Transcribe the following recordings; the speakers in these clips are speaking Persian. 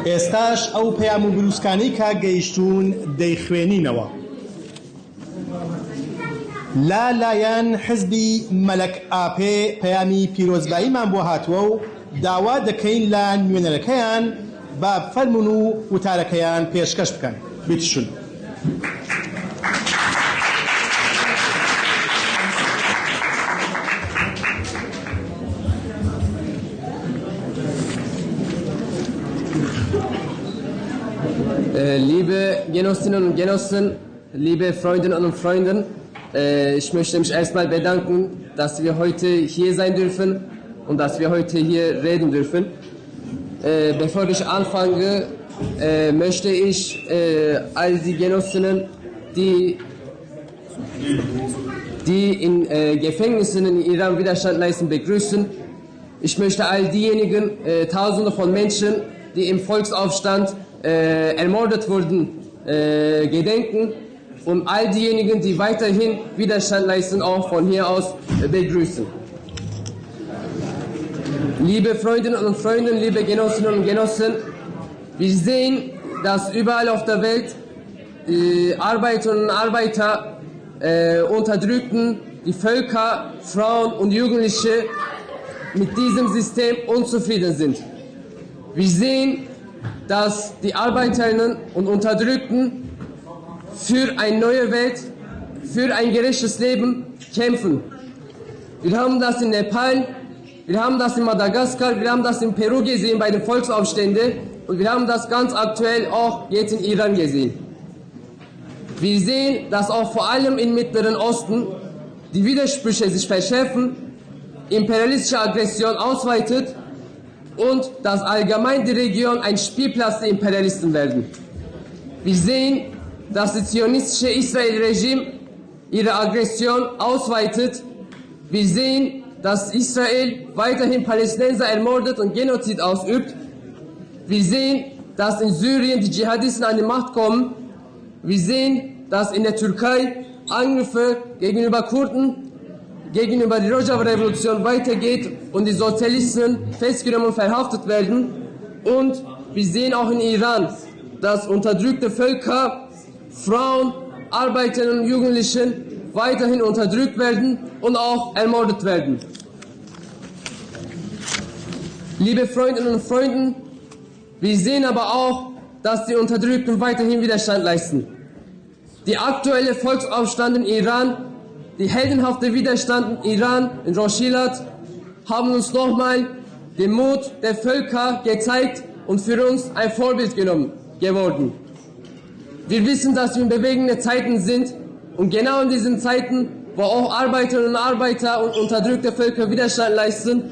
ئێستاش ئەو پەیام و بروسکانەی کە گەیشتوون دەیخوێنینەوە. لا لایەن حزبی مەلەک ئاپێ پەیامی پیرۆزباییمان بۆ هاتووە و داوا دەکەین لە نوێنەرەکەیان بە فەرمون و وتارەکەیان پێشکەش بکەن. بیتشون. Liebe Genossinnen und Genossen, liebe Freundinnen und Freunde, ich möchte mich erstmal bedanken, dass wir heute hier sein dürfen und dass wir heute hier reden dürfen. Bevor ich anfange, möchte ich all die Genossinnen, die in Gefängnissen in Iran Widerstand leisten, begrüßen. Ich möchte all diejenigen, Tausende von Menschen, die im Volksaufstand ermordet wurden, gedenken und all diejenigen, die weiterhin Widerstand leisten, auch von hier aus begrüßen. Liebe Freundinnen und Freunde, liebe Genossinnen und Genossen, wir sehen, dass überall auf der Welt Arbeiterinnen und Arbeiter unterdrückten, die Völker, Frauen und Jugendliche mit diesem System unzufrieden sind. Wir sehen, dass die Arbeiterinnen und Unterdrückten für eine neue Welt, für ein gerechtes Leben kämpfen. Wir haben das in Nepal, wir haben das in Madagaskar, wir haben das in Peru gesehen bei den Volksaufständen und wir haben das ganz aktuell auch jetzt in Iran gesehen. Wir sehen, dass auch vor allem im Mittleren Osten die Widersprüche sich verschärfen, imperialistische Aggression ausweitet und dass allgemein die Region ein Spielplatz der Imperialisten werden. Wir sehen, dass das zionistische Israel-Regime ihre Aggression ausweitet. Wir sehen, dass Israel weiterhin Palästinenser ermordet und Genozid ausübt. Wir sehen, dass in Syrien die Dschihadisten an die Macht kommen. Wir sehen, dass in der Türkei Angriffe gegenüber Kurden, gegenüber der Rojava-Revolution weitergeht und die Sozialisten festgenommen und verhaftet werden. Und wir sehen auch in Iran, dass unterdrückte Völker, Frauen, Arbeiterinnen und Jugendlichen weiterhin unterdrückt werden und auch ermordet werden. Liebe Freundinnen und Freunde, wir sehen aber auch, dass die Unterdrückten weiterhin Widerstand leisten. Die aktuelle Volksaufstand in Iran, die heldenhafte Widerstand in Iran, in Roshilat, haben uns nochmal den Mut der Völker gezeigt und für uns ein Vorbild geworden. Wir wissen, dass wir in bewegenden Zeiten sind und genau in diesen Zeiten, wo auch Arbeiterinnen und Arbeiter und unterdrückte Völker Widerstand leisten,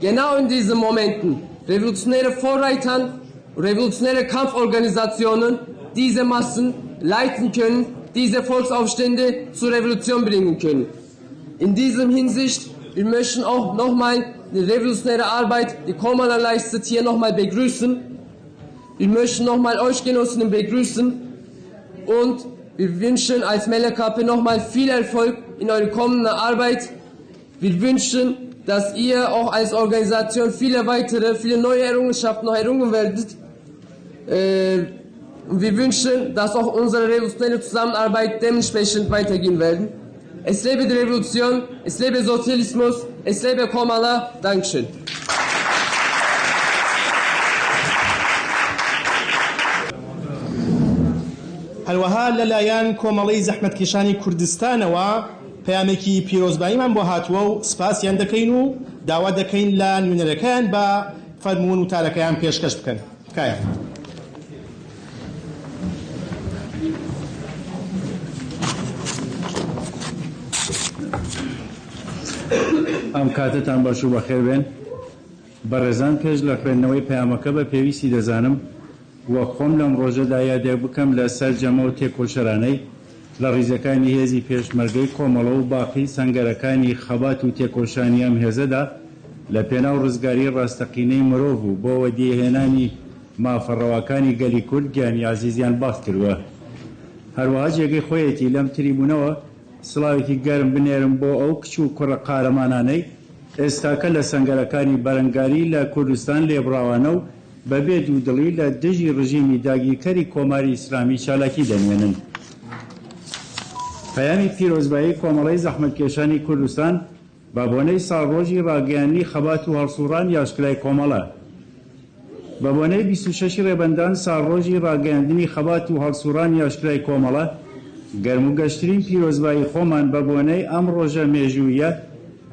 genau in diesen Momenten revolutionäre Vorreiter, revolutionäre Kampforganisationen diese Massen leiten können, diese Volksaufstände zur Revolution bringen können. In diesem Hinsicht, wir möchten auch nochmal die revolutionäre Arbeit, die Komala leistet, hier nochmal begrüßen. Wir möchten nochmal euch Genossinnen begrüßen und wir wünschen als Melek AP nochmal viel Erfolg in eurer kommenden Arbeit. Wir wünschen, dass ihr auch als Organisation viele neue Errungenschaften noch errungen werdet. Und wir wünschen, dass auch unsere revolutionäre Zusammenarbeit dementsprechend weitergehen werden. Es lebe die Revolution, es lebe Sozialismus, es lebe Komala. Dankeschön. هەروەها لەلایەن کۆمەڵەی زەحمەتکێشانی کوردستانەوە پەیامێکی پیرۆزباییمان بۆ هاتووە و سپاسیان دەکەین و داوا دەکەین لە نوێنەرەکەیان بە فەرمون و تارەکەیان پێشکەش بکەن. کایە. ئەم کاتتان باش و بەخێر بێن. بەڕێزان پێش لە خوێندنەوەی پەیامەکە بە پێویستی دەزانم وە خۆم لەم ڕۆژەدا یادێک بکەم لە سەر جەمە و تێکۆشەرانەی لە ڕیزەکانی هێزی پێشمەرگەی کۆمەڵە و باقی سەنگەرەکانی خەبات و تێکۆشانی ئەم هێزەدا لە پێناو ڕزگاری ڕاستەقینەی مرۆڤ و بۆ وەدیهێنانی مافەڕەوەکانی گەلی کورد گیانی عزیزیان باس کردووە. هەروەها جێگەی خۆیەتی لەم تریبونەوە سڵاوێکی گەرم بنێرم بۆ ئەو کچ و کوڕە قارەمانانەی ئێستاکە لە سەنگەرەکانی بەرەنگاری لە کوردستان لێبڕاوانە و بەبێ دوودڵی لە دژی ڕژیمی داگیرکەری کۆماری ئیسلامی چالاکی دەنوێنن. پەیامی پیرۆزبایی کۆمەڵەی زەحمەتکێشانی کوردستان بە بۆنەی ساڵڕۆژی ڕاگەیاندنی خەبات و هەڵسوڕان یاسکرای کۆمەڵە. بە بۆنەی 26 ڕێبەندان ساڵڕۆژی ڕاگەیاندنی خەبات و هەڵسوڕان یاسکرای کۆمەڵە گەرم و گەشترین پیرۆزبایی خۆمان بە بۆنەی ئەم ڕۆژە مێژوویە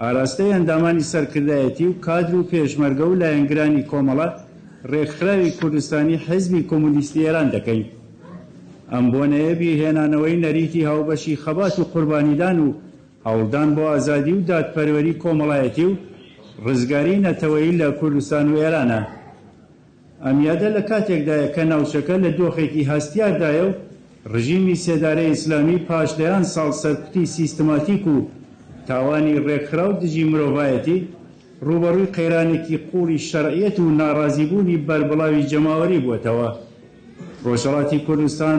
ئاراستەی ئەندامانی سەرکردایەتی و کادر و پێشمەرگە و لایەنگرانی کۆمەڵە ڕێکخراوی کوردستانی حیزبی کۆمونیستی ئێران دەکەین. ئەم بۆنەیە بیرهێنانەوەی نەریتی هاوبەشی خەبات و قوربانیدان و هەوڵدان بۆ ئازادی و دادپەروەری کۆمەڵایەتی و ڕزگاری نەتەوەیی لە کوردستان و ئێرانە. ئەمیادە لە کاتێکدایە کە ناوچەکە لە دۆخێکی هەستیاردایە و ڕژیمی سێدارەی ئیسلامی پاشدەیان ساڵ سەرکوتی سیستماتیک و تاوانی ڕێکخرا و دژی مرۆڤایەتی ڕوبەڕووی قەیرانێکی قوڵی شەرعیەت و ناڕازیبوونی بەربڵاوی جەماوەری بووەتەوە. ڕۆژهەڵاتی کوردستان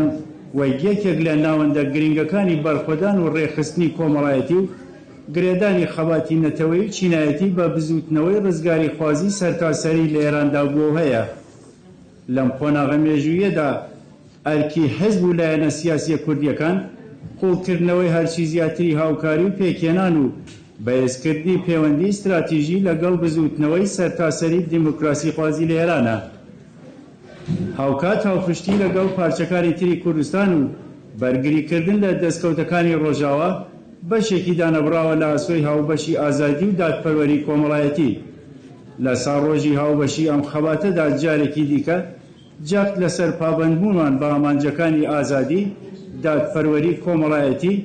وە یەکێک لە ناوەندە گرنگەکانی بەرخۆدان و ڕێخستنی کۆمەڵایەتی و گرێدانی خەباتی نەتەوەی و چینایەتی بە بزوتنەوەی ڕزگاری خوازی سەرتاسەری لە ئێراندا بووە هەیە. لەم قۆناغە مێژوویەدا ئەرکی حیزب و لایەنە سیاسیە کوردیەکان قوڵکردنەوەی هەرچی زیاتری هاوکاری و پێکێنان و بەهێزکردنی پەیوەندی استراتیژی لەگەڵ بزوتنەوەی سەرتاسەری دیموکراسی خوازی لە ئێرانە. هاوکات هاوپشتی لەگەڵ پارچەکانی تری کوردستان و بەرگریکردن لە دەستکەوتەکانی ڕۆژاوە بەشێکی دانەبراوە لە ئاسۆی هاوبەشی ئازادی و دادپەروەری کۆمەڵایەتی. لە ساڕۆژی هاوبەشی ئەم خەباتەدا جارێکی دیکە جەخت لەسەر پابەندبوونمان بە ئامانجەکانی ئازادی، دادپەروەری کۆمەڵایەتی،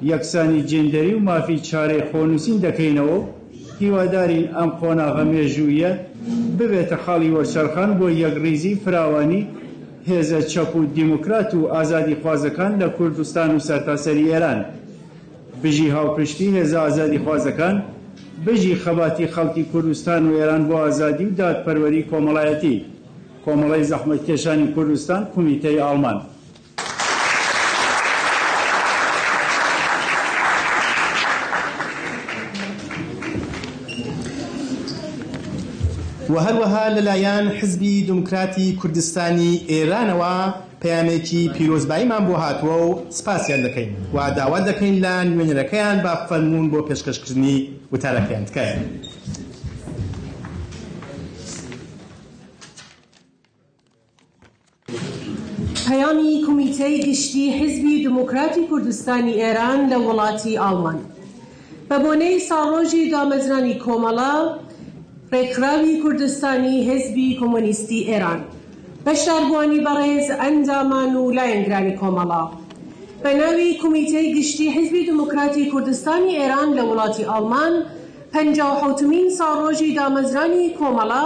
یەکسانی جێندەری و مافی چارەی خۆنووسین دەکەینەوە و هیوادارین ئەم قۆناغە مێژوویە ببێتە خاڵی وەرچەرخان بۆ یەکڕیزی فراوانی هێزە چەپ و دیموکرات و ئازادی خوازەکان لە کوردستان و سەرتاسەری ئێران. بژی هاوپشتی هێزە ئازادی خوازەکان، بژی خەباتی خەڵکی کوردستان و ئێران بۆ ئازادی و دادپەروەری کۆمەڵایەتی، کۆمەڵەی زەحمەتکێشانی کوردستان، کومیتەی ئاڵمان. و هەروەها لەلایەن حزبی دموکراتی کوردستانی ئێرانەوە پەیامێکی پیرۆزباییمان بۆ هاتووە و سپاسیان دەکەین و داوا دەکەین لە نوێنەرەکەیان با فەرموون بۆ پێشکەشکردنی وتارەکەیان بکەن. پەیامی کۆمیتەی گشتی حزبی دموکراتی کوردستانی ئێران لە وڵاتی ئاڵمان بە بۆنەی ساڵڕۆژی دامەزرانی کۆمەڵە ڕێکخراوی کوردستانی حزبی کۆمۆنیستی ئێران، بەشداربووانی بەڕێز ئەندامان و لایەنگرانی کۆمەڵە بە ناوی کۆمیتەی گشتی حزبی دموکراتی کوردستانی ئێران لە وڵاتی ئاڵمان 57مین ساڵڕۆژی دامەزرانی کۆمەڵە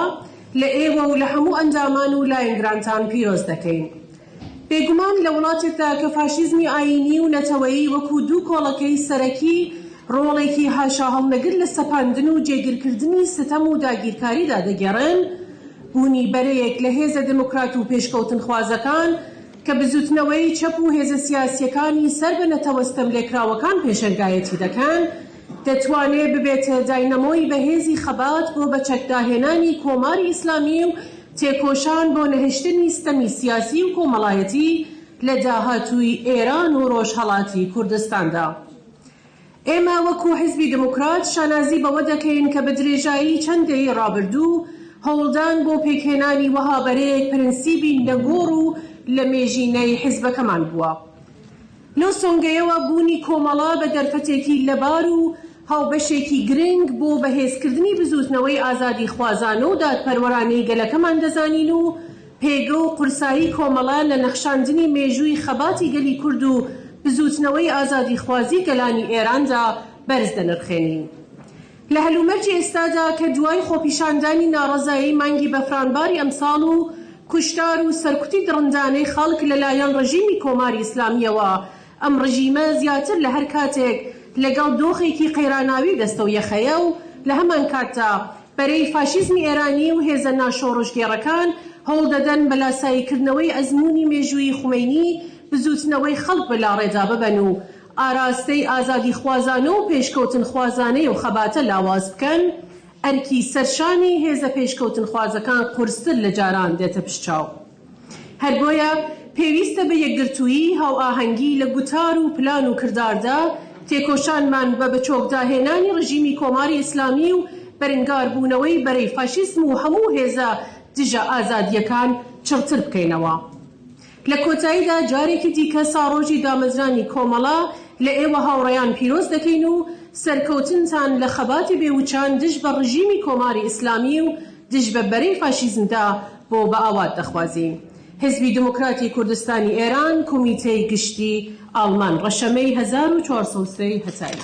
لە ئێوە و لە هەموو ئەندامان و لایەنگرانتان پیرۆز دەکەین. بێگومان لە وڵاتێکدا کە فاشیزمی ئاینی و نەتەوەیی وەکو دوو کۆڵەکەی سەرەکی ڕۆڵێکی هاشا هەڵنەگر لە سەپاندن و جێگیرکردنی ستەم و داگیرکاریدا دەگەڕێن، بوونی بەرەیەک لە هێزە دموکرات و پێشکەوتن خوازەکان کە بزوتنەوەی چەپ و هێزە سیاسیەکانی سەر بە نەتەوەستەم لێکراوەکان پێشەنگایەتی دەکەن، دەتوانێت ببێتە داینەمۆی بەهێزی خەبات بۆ بەچەکداهێنانی کۆماری ئیسلامی و تێکۆشان بۆ نەهێشتنی ستەمی سیاسی و کۆمەڵایەتی لە داهاتووی ئێران و ڕۆژهەڵاتی کوردستاندا. ئێمە وەکو حزبی دموکرات شانازی بەوە دەکەین کە بە درێژایی چەندەی ڕابردوو هەوڵدان بۆ پێکهێنانی وەها بەرەیەک پرەنسیبی نەگۆڕ و لە مێژینەی حزبەکەمان بووە. لەو سۆنگەیەوە بوونی کۆمەڵە بە دەرفەتێکی لەبار و هاوبەشێکی گرنگ بۆ بەهێزکردنی بزوتنەوەی ئازادی خوازانە و دادپەروەرانەی گەلەکەمان دەزانین و پێگە و قورسایی کۆمەڵە لە نەخشاندنی مێژووی خەباتی گەلی کورد و بزوتنەوەی ئازادی خوازی گەلانی ئێراندا بەرز دەنرخێنین. لە هەلومەرجی ئێستادا کە دوای خۆپیشاندانی ناڕەزایی مانگی بەفرانباری ئەمساڵ و کوشتار و سەرکوتی دڕندانەی خەڵک لەلایەن ڕژیمی کۆماری ئیسلامیەوە، ئەم ڕژیمە زیاتر لە هەر کاتێک لەگەڵ دۆخێکی قەیراناوی دەستە و یەخەیە و لە هەمان کاتدا بەرەی فاشیزمی ئێرانی و هێزە ناشۆڕژگێڕەکان هەوڵ دەدەن بە لاساییکردنەوەی ئەزموونی مێژووی خومەینی بزوتنەوەی خەڵک بەلاڕێدا ببەن و ئاراستەی ئازادی خوازانە و پێشکەوتن خوازانەی و خەباتە لاواز بکەن. ئەرکی سەرشانی هێزە پێشکەوتن خوازەکان قورستر لە جاران دێتە پشتچاو. هەر بۆیە پێویستە بە یەکگرتوویی هاو ئاهەنگی لە گوتار و پلان و کرداردا تێکۆشانمان بە بەچۆکداهێنانی ڕژیمی کۆماری ئیسلامی و بەرەنگاربوونەوەی بەرەی فاشیسم و هەموو هێزە دژە ئازادیەکان چڕتر بکەینەوە. لە کۆتاییدا جارێکی دیکە ساڕۆژی دامەزرانی کۆمەڵە لە ئێوە هاوڕێیان پیرۆز دەکەین و سەرکەوتنتان لە خەباتی بێوچان دژ بە ڕژیمی کۆماری ئیسلامی و دژ بە بەرەی فاشیزمدا بۆ بە ئاوات دەخوازین. حزبی دموکراتی کوردستانی ئێران کۆمیتەی گشتی ئاڵمان ڕەشەمەی 1403 هەتایی.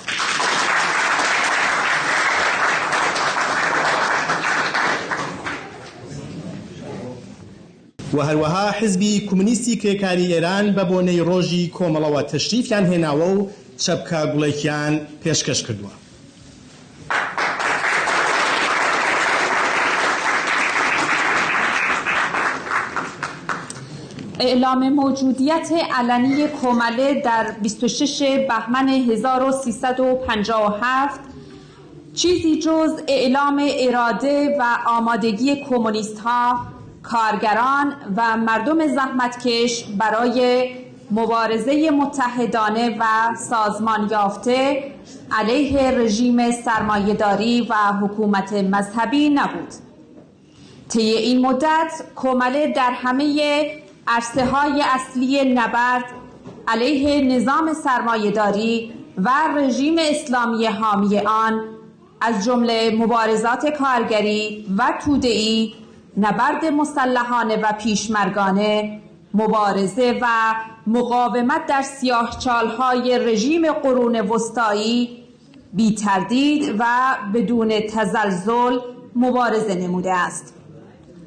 و هەروەها حزبی کۆمونیستی کرێکاری ئێران بە بۆنەی ڕۆژی کۆمەڵەوە تەشریفیان هێناوە و چەپکە گوڵێکیان پێشکەش کردووە. اعلام موجودیت علنی کومله در 26 بهمن 1357 چیزی جز اعلام اراده و آمادگی کمونیست ها، کارگران و مردم زحمتکش برای مبارزه متحدانه و سازمان یافته علیه رژیم سرمایه‌داری و حکومت مذهبی نبود. طی این مدت کومله در همه عرصه‌های اصلی نبرد علیه نظام سرمایه‌داری و رژیم اسلامی حامی آن از جمله مبارزات کارگری و توده‌ای، نبرد مسلحانه و پیشمرگانه، مبارزه و مقاومت در سیاهچال‌های رژیم قرون وسطایی بی تردید و بدون تزلزل مبارزه نموده است.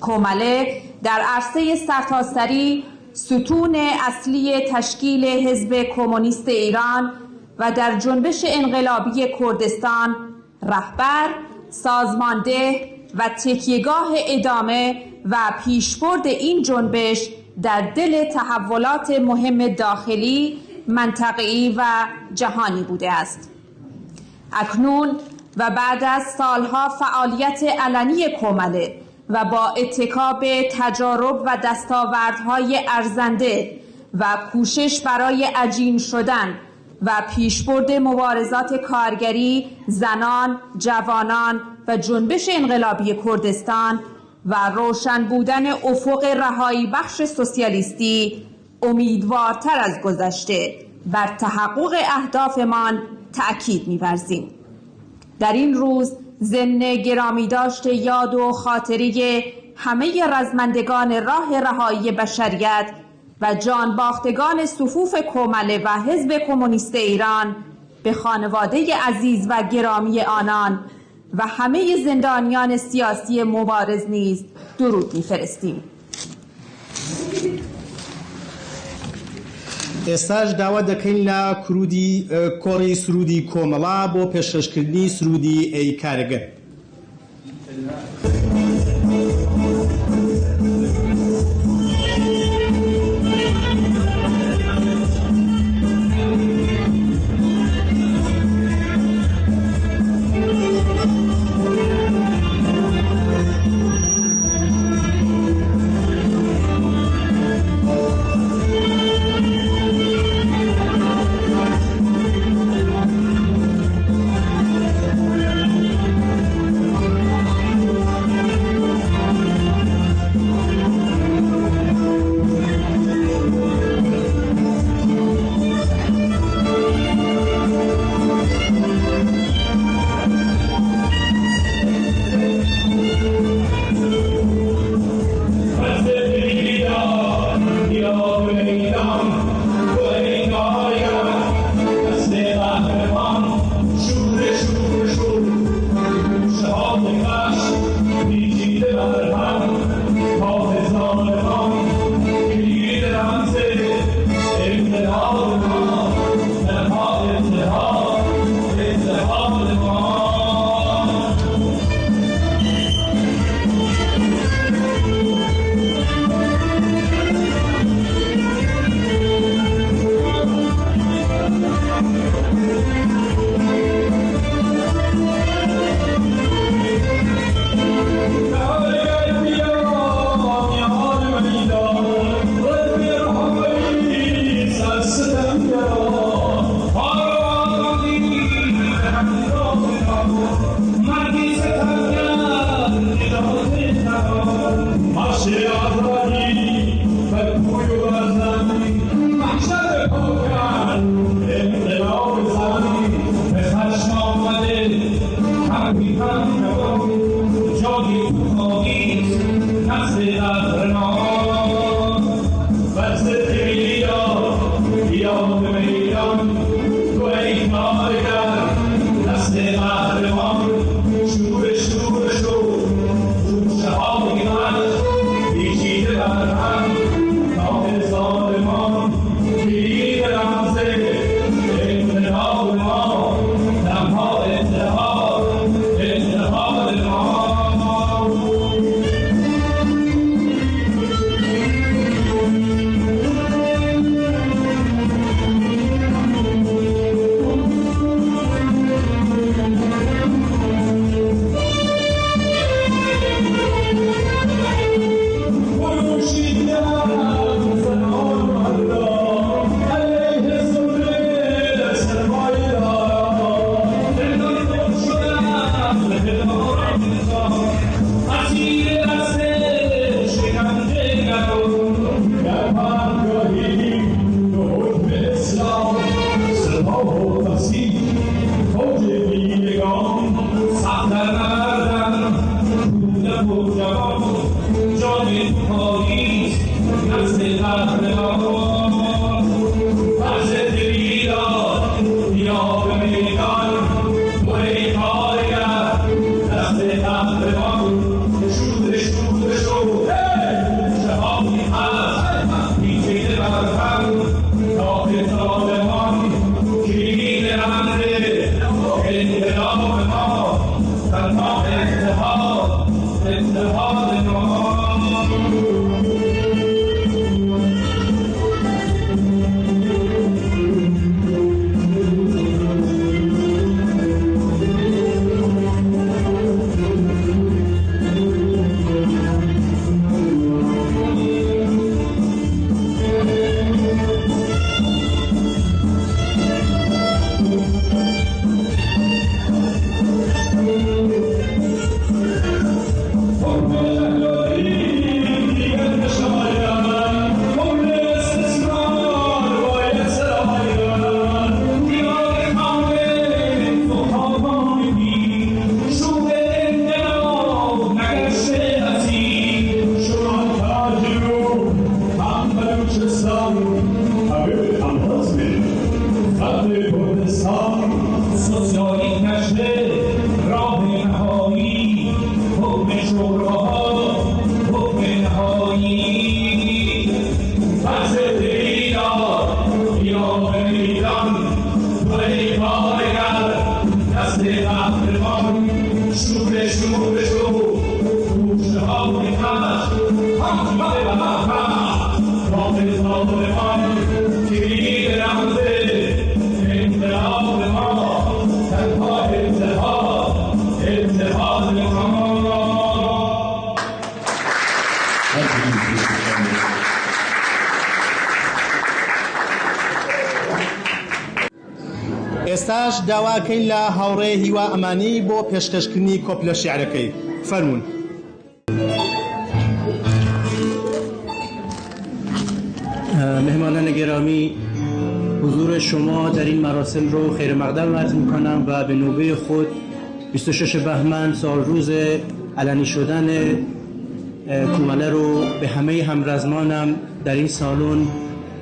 کومله در عرصه سرتاسری ستون اصلی تشکیل حزب کمونیست ایران و در جنبش انقلابی کردستان رهبر، سازمانده و تکیهگاه ادامه و پیشبرد این جنبش در دل تحولات مهم داخلی، منطقه‌ای و جهانی بوده است. اکنون و بعد از سالها فعالیت علنی کومله و با اتکا به تجارب و دستاوردهای ارزنده و کوشش برای عجین شدن و پیشبرد مبارزات کارگری، زنان، جوانان و جنبش انقلابی کردستان و روشن بودن افق رهایی بخش سوسیالیستی، امیدوارتر از گذشته بر تحقق اهدافمان تأکید می‌ورزیم. در این روز ضمن گرامی داشت یاد و خاطره همه رزمندگان راه رهایی بشریت و جان باختگان صفوف کومله و حزب کمونیست ایران به خانواده عزیز و گرامی آنان و همه زندانیان سیاسی مبارز نیز درود می‌فرستیم. ئێستاش داوا دەکەین لە کۆڕی سرودی کۆمەڵا بۆ پێشکەشکردنی سرودی ئەی کارەگەر. ئێستاش داواکەین لە هاوڕێ هیوا ئەمانی بۆ پێشکەشکردنی کۆپلە شیعرەکەی. فەرمون. مهمانان گرامی، حضور شما در این مراسم رو خیر مقدم عرض میکنم و به نوبه خود 26 بهمن سال روز علنی شدن کومله رو به همه همرزمانم در این سالن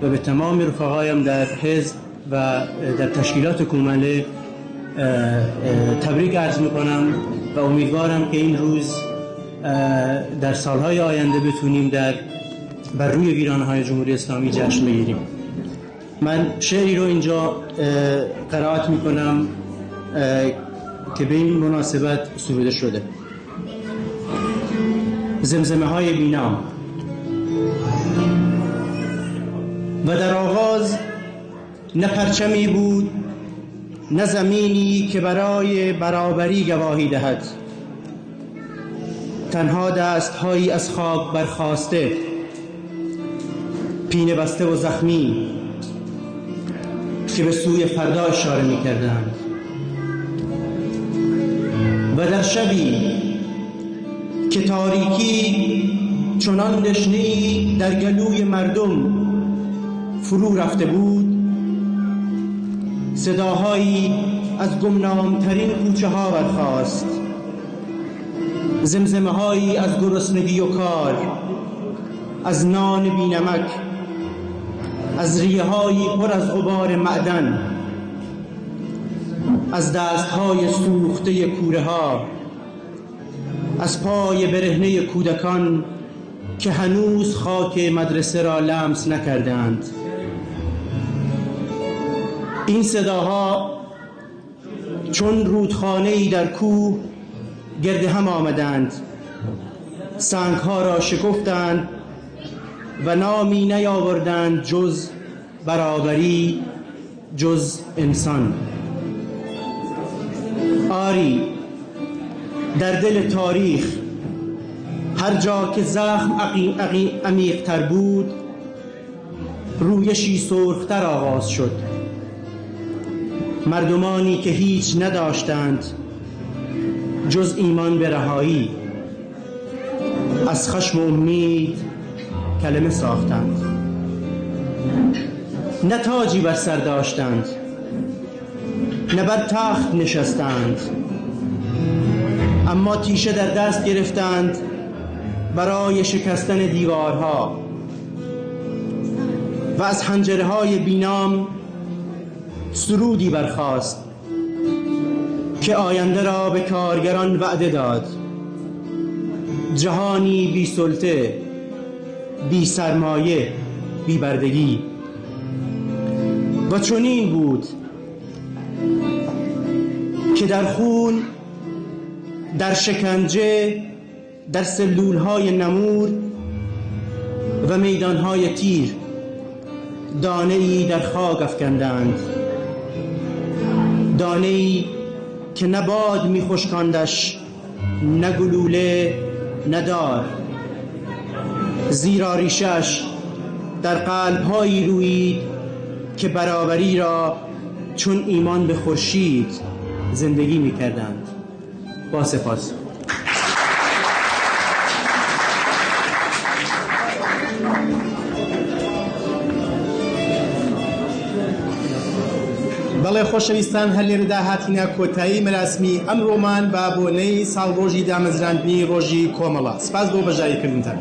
و به تمام رفقایم در حزب و در تشکیلات کومله تبریک عرض میکنم و امیدوارم که این روز در سالهای آینده بتونیم بر روی ویرانه‌های جمهوری اسلامی جشن بگیریم. من شعری رو اینجا قرائت میکنم که به این مناسبت سروده شده. زمزمه های بینام. و در آغاز نه پرچمی بود نه زمینی که برای برابری گواهی دهد، تنها دستهایی از خاک برخاسته، پینه بسته و زخمی که به سوی فردا اشاره می کردند. و در شبی که تاریکی چنان دشنه‌ای در گلوی مردم فرو رفته بود، صداهایی از گمنامترین کوچه ها برخاست، زمزمه هایی از گرسنگی و کار، از نان بینمک، از ریه هایی پر از غبار معدن، از دست های سوخته کوره ها، از پای برهنه کودکان که هنوز خاک مدرسه را لمس نکردند. این صداها چون رودخانه‌ای در کوه گرد هم آمدند، سنگها را شکفتند و نامی نیاوردند جز برابری، جز انسان. آری، در دل تاریخ هر جا که زخم عمیق‌تر بود، رویشی سرختر آغاز شد. مردمانی که هیچ نداشتند جز ایمان به رهایی، از خشم و امید کلمه ساختند. نه تاجی بر سر داشتند، نه بر تخت نشستند، اما تیشه در دست گرفتند برای شکستن دیوارها و از حنجره‌های بینام سرودی برخاست که آینده را به کارگران وعده داد. جهانی بی سلطه، بی سرمایه، بی بردگی. و چنین بود که در خون، در شکنجه، در سلولهای نمور و میدانهای تیر دانه‌ای در خاک افکندند، دانه‌ای که نه باد می‌خشکاندش، نه گلوله، نه دار، زیرا ریشش در قلب‌هایی رویید که برابری را چون ایمان به خورشید زندگی می‌کردند. با سپاس. بەڵێ خۆشەویستان، هەر لێرەدا هاتینە کۆتایی مەراسمی ئەمڕۆمان بە بۆنەی ساڵڕۆژی دامەزراندنی ڕۆژی کۆمەڵە. سپاس بۆ بەژاریکردنتان.